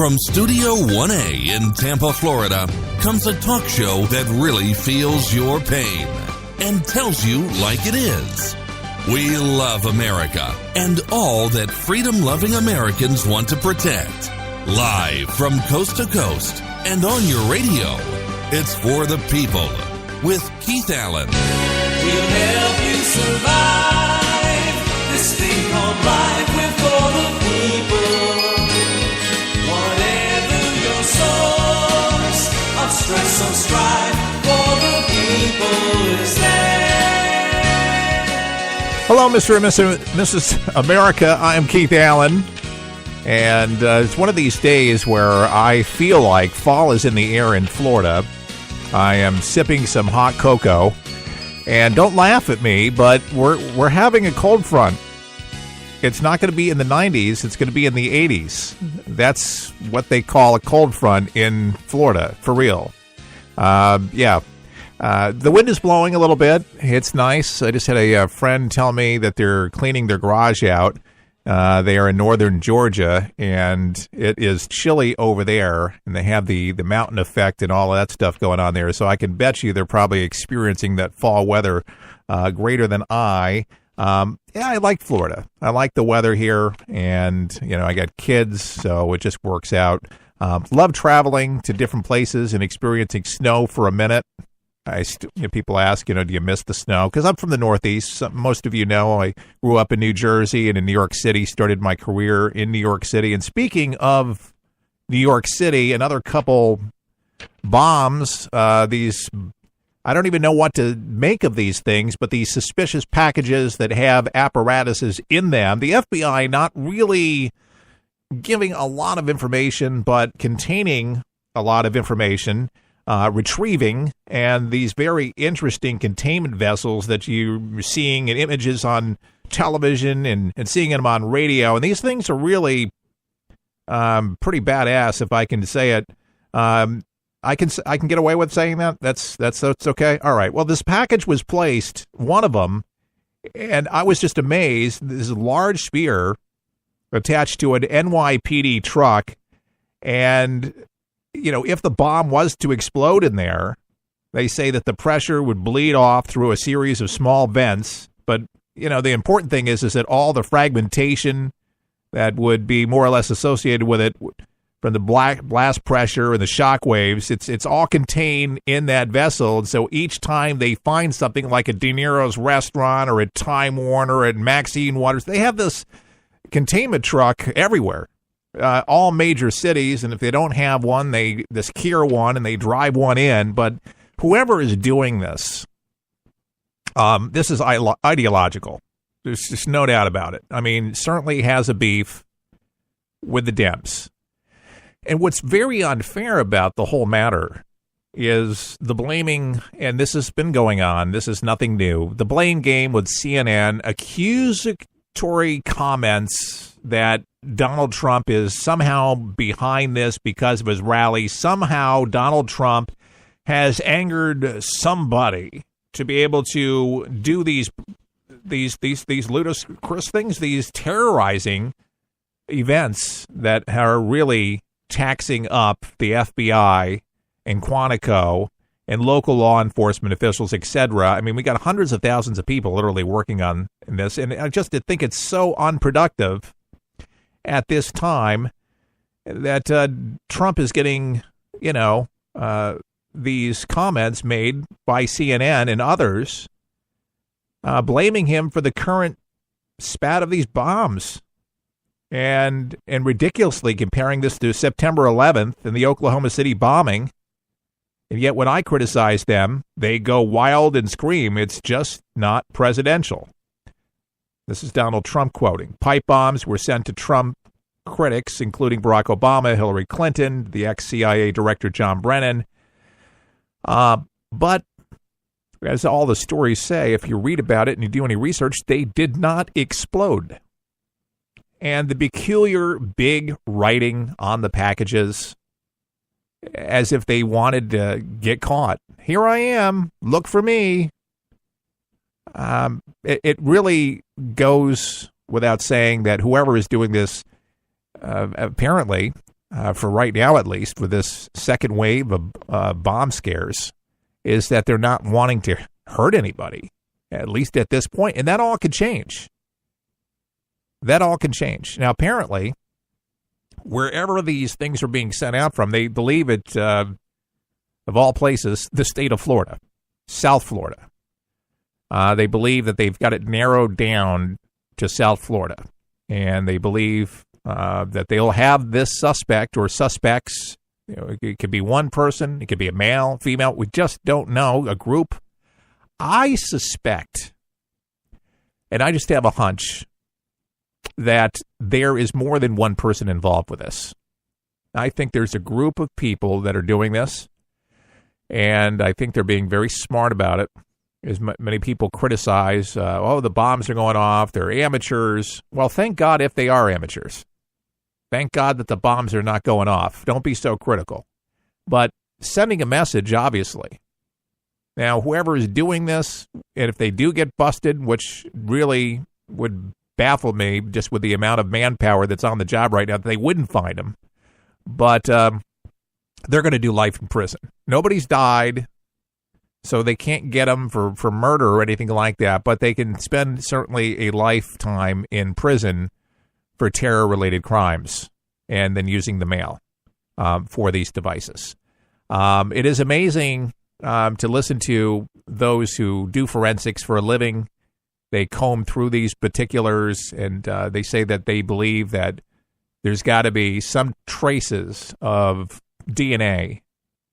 From Studio 1A in Tampa, Florida, comes a talk show that really feels your pain and tells you like it is. We love America and all that freedom-loving Americans want to protect. Live from coast to coast and on your radio, it's For the People with Keith Allen. We'll help you survive this thing called life. We're for the people. Whatever your source of stress or strife, For the People is there. Hello, Mr. and Mrs. America. I am Keith Allen, and it's one of these days where I feel like fall is in the air in Florida. I am sipping some hot cocoa, and don't laugh at me, but we're having a cold front. It's not going to be in the 90s, it's going to be in the 80s. That's what they call a cold front in Florida, for real. The wind is blowing a little bit. It's nice. I just had a friend tell me that they're cleaning their garage out. They are in northern Georgia, and it is chilly over there, and they have the mountain effect and all of that stuff going on there. So I can bet you they're probably experiencing that fall weather greater than I. I like Florida. I like the weather here, and I got kids, so it just works out. Love traveling to different places and experiencing snow for a minute. People ask, do you miss the snow? Because I'm from the Northeast. Most of you know I grew up in New Jersey and in New York City, started my career in New York City. And speaking of New York City, another couple bombs, I don't even know what to make of these things, but these suspicious packages that have apparatuses in them. The FBI not really giving a lot of information, but containing a lot of information. Retrieving, and these very interesting containment vessels that you're seeing in images on television and seeing them on radio. And these things are really pretty badass, if I can say it. I can get away with saying that? That's okay? All right. Well, this package was placed, one of them, and I was just amazed. This large spear attached to an NYPD truck, and if the bomb was to explode in there, they say that the pressure would bleed off through a series of small vents. But, the important thing is that all the fragmentation that would be more or less associated with it from the blast pressure and the shock waves, it's all contained in that vessel. And so each time they find something like a De Niro's restaurant or a Time Warner and Maxine Waters, they have this containment truck everywhere. All major cities, and if they don't have one, they secure one and they drive one in. But whoever is doing this, this is ideological. There's just no doubt about it. I mean, certainly has a beef with the Dems. And what's very unfair about the whole matter is the blaming, and this has been going on, this is nothing new, the blame game with CNN, accusatory comments that Donald Trump is somehow behind this because of his rally. Somehow Donald Trump has angered somebody to be able to do these ludicrous things, these terrorizing events that are really taxing up the FBI and Quantico and local law enforcement officials, etc. I mean, we got hundreds of thousands of people literally working on this, and I just think it's so unproductive at this time that Trump is getting, these comments made by CNN and others blaming him for the current spat of these bombs and ridiculously comparing this to September 11th and the Oklahoma City bombing. And yet when I criticize them, they go wild and scream, it's just not presidential. This is Donald Trump quoting. Pipe bombs were sent to Trump critics, including Barack Obama, Hillary Clinton, the ex-CIA director John Brennan. But as all the stories say, if you read about it and you do any research, they did not explode. And the peculiar big writing on the packages, as if they wanted to get caught. Here I am. Look for me. It really goes without saying that whoever is doing this apparently for right now at least, with this second wave of bomb scares, is that they're not wanting to hurt anybody, at least at this point. And that all could change. That all can change. Now, apparently, wherever these things are being sent out from, they believe it, of all places, the state of Florida, South Florida. They believe that they've got it narrowed down to South Florida. And they believe that they'll have this suspect or suspects. You know, it could be one person. It could be a male, female. We just don't know. A group. I suspect, and I just have a hunch, that there is more than one person involved with this. I think there's a group of people that are doing this, and I think they're being very smart about it. As many people criticize, the bombs are going off, they're amateurs. Well, thank God if they are amateurs. Thank God that the bombs are not going off. Don't be so critical. But sending a message, obviously. Now, whoever is doing this, and if they do get busted, which really would baffle me just with the amount of manpower that's on the job right now, that they wouldn't find them. But they're going to do life in prison. Nobody's died, so they can't get them for murder or anything like that, but they can spend certainly a lifetime in prison for terror-related crimes and then using the mail for these devices. It is amazing to listen to those who do forensics for a living. They comb through these particulars, and they say that they believe that there's got to be some traces of DNA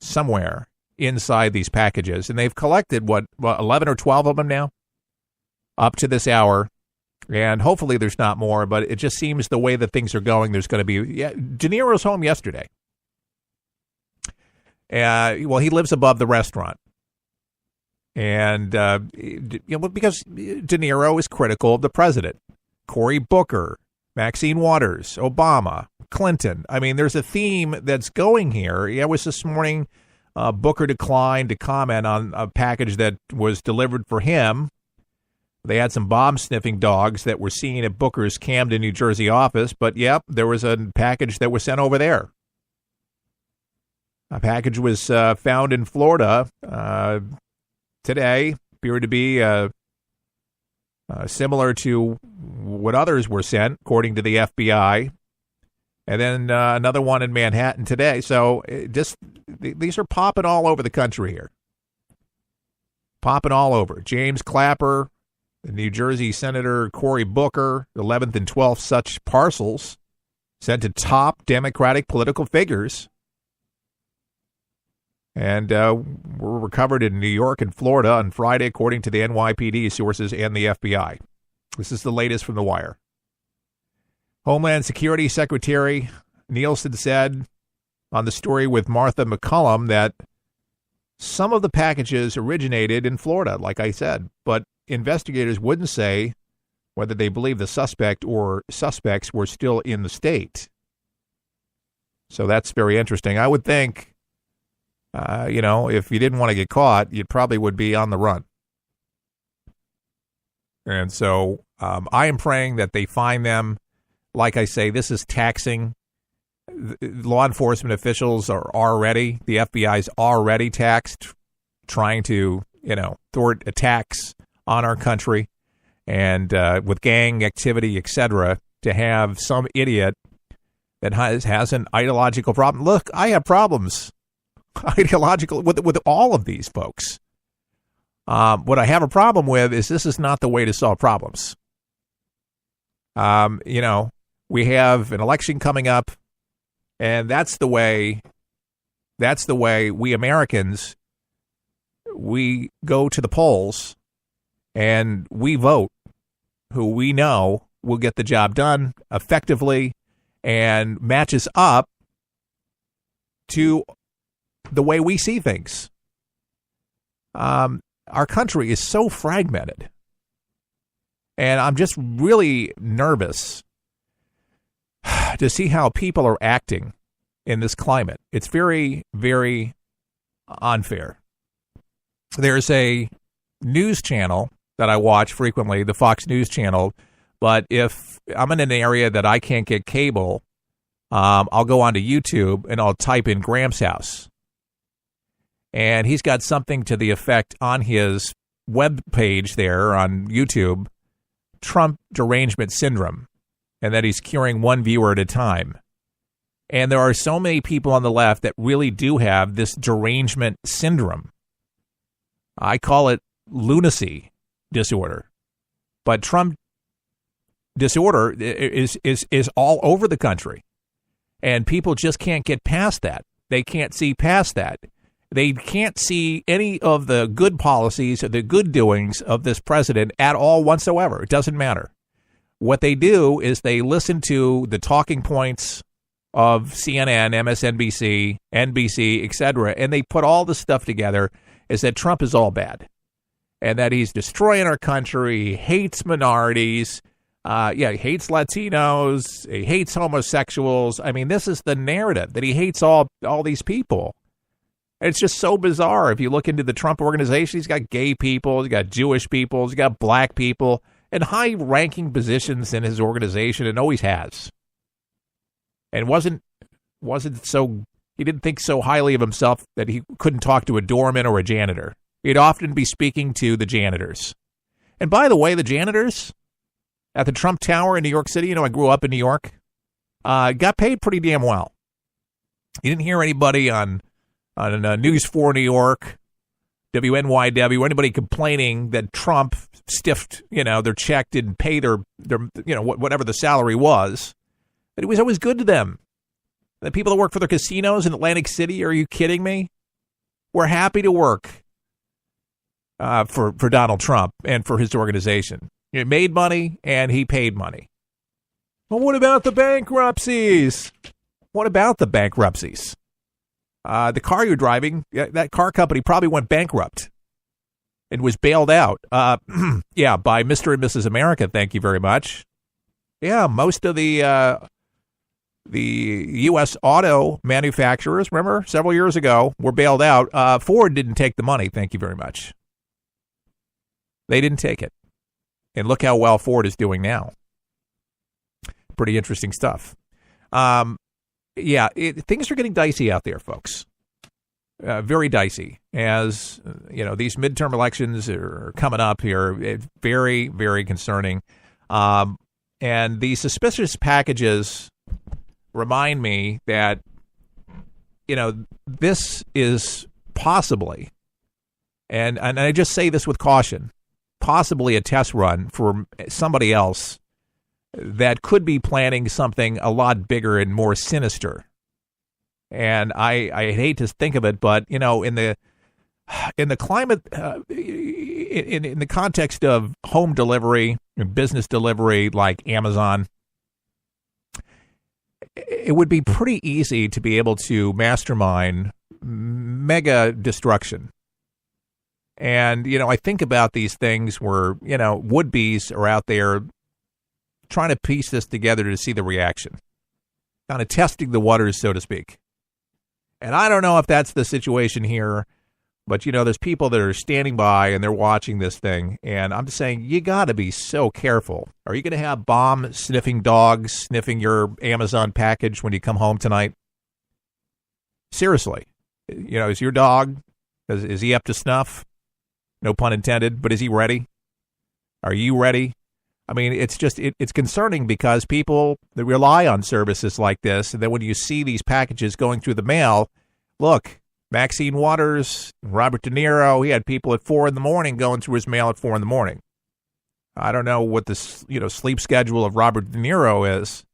somewhere inside these packages. And they've collected, 11 or 12 of them now up to this hour. And hopefully there's not more, but it just seems the way that things are going, there's going to be... De Niro's home yesterday. He lives above the restaurant. And, because De Niro is critical of the president. Cory Booker, Maxine Waters, Obama, Clinton. I mean, there's a theme that's going here. It was this morning, Booker declined to comment on a package that was delivered for him. They had some bomb-sniffing dogs that were seen at Booker's Camden, New Jersey office. But, there was a package that was sent over there. A package was found in Florida today, appeared to be similar to what others were sent, according to the FBI. And then another one in Manhattan today. So these are popping all over the country here. Popping all over. James Clapper, the New Jersey Senator Cory Booker, 11th and 12th such parcels sent to top Democratic political figures. And were recovered in New York and Florida on Friday, according to the NYPD sources and the FBI. This is the latest from The Wire. Homeland Security Secretary Nielsen said on the story with Martha McCullum that some of the packages originated in Florida, like I said, but investigators wouldn't say whether they believe the suspect or suspects were still in the state. So that's very interesting. I would think, if you didn't want to get caught, you probably would be on the run. And so I am praying that they find them. Like I say, this is taxing. Law enforcement officials are already, the FBI's already taxed, trying to, thwart attacks on our country and with gang activity, etc., to have some idiot that has an ideological problem. Look, I have problems ideological with all of these folks. What I have a problem with is this is not the way to solve problems. We have an election coming up, and that's the way we Americans, we go to the polls and we vote who we know will get the job done effectively and matches up to the way we see things. Our country is so fragmented, and I'm just really nervous to see how people are acting in this climate. It's very, very unfair. There's a news channel that I watch frequently, the Fox News channel, but if I'm in an area that I can't get cable, I'll go onto YouTube and I'll type in Graham's house. And he's got something to the effect on his web page there on YouTube, Trump derangement syndrome, and that he's curing one viewer at a time. And there are so many people on the left that really do have this derangement syndrome. I call it lunacy disorder. But Trump disorder is all over the country. And people just can't get past that. They can't see past that. They can't see any of the good policies or the good doings of this president at all whatsoever. It doesn't matter. What they do is they listen to the talking points of CNN, MSNBC, NBC, etc., and they put all the stuff together is that Trump is all bad and that he's destroying our country. He hates minorities. He hates Latinos. He hates homosexuals. I mean, this is the narrative, that he hates all these people. It's just so bizarre. If you look into the Trump organization, he's got gay people, he's got Jewish people, he's got black people in high-ranking positions in his organization, and always has. And wasn't so, he didn't think so highly of himself that he couldn't talk to a doorman or a janitor. He'd often be speaking to the janitors. And by the way, the janitors at the Trump Tower in New York City, I grew up in New York, got paid pretty damn well. You didn't hear anybody on News 4 New York, WNYW, anybody complaining that Trump stiffed, their check, didn't pay their whatever the salary was. But it was always good to them. The people that work for the casinos in Atlantic City, are you kidding me? We're happy to work for Donald Trump and for his organization. He made money and he paid money. Well, what about the bankruptcies? What about the bankruptcies? The car you're driving, that car company probably went bankrupt and was bailed out. By Mr. and Mrs. America, thank you very much. Yeah, most of the U.S. auto manufacturers, remember, several years ago, were bailed out. Ford didn't take the money, thank you very much. They didn't take it. And look how well Ford is doing now. Pretty interesting stuff. Things are getting dicey out there, folks. Very dicey. As, these midterm elections are coming up here. It's very, very concerning. And these suspicious packages remind me that, this is possibly, and I just say this with caution, possibly a test run for somebody else that could be planning something a lot bigger and more sinister. And I hate to think of it, but in the climate, in the context of home delivery and business delivery like Amazon, it would be pretty easy to be able to mastermind mega destruction. And, I think about these things where, would-bes are out there trying to piece this together to see the reaction, kind of testing the waters, so to speak. And I don't know if that's the situation here, but, there's people that are standing by and they're watching this thing. And I'm just saying, you got to be so careful. Are you going to have bomb-sniffing dogs sniffing your Amazon package when you come home tonight? Seriously. Is your dog, is he up to snuff? No pun intended, but is he ready? Are you ready? I mean, it's just, it's concerning because people that rely on services like this, and then when you see these packages going through the mail, look, Maxine Waters, Robert De Niro, he had people at 4 a.m. going through his mail at 4 a.m. I don't know what the, sleep schedule of Robert De Niro is.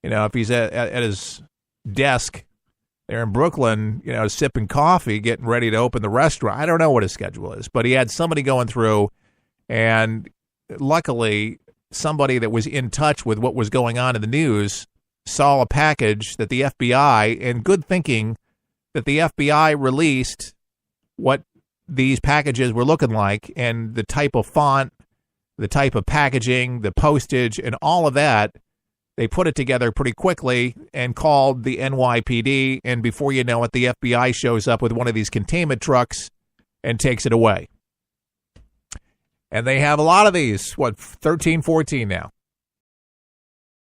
If he's at his desk there in Brooklyn, sipping coffee, getting ready to open the restaurant. I don't know what his schedule is, but he had somebody going through, and luckily somebody that was in touch with what was going on in the news saw a package that the FBI, and good thinking that the FBI released what these packages were looking like and the type of font, the type of packaging, the postage, and all of that. They put it together pretty quickly and called the NYPD, and before you know it, the FBI shows up with one of these containment trucks and takes it away. And they have a lot of these, 13, 14 now.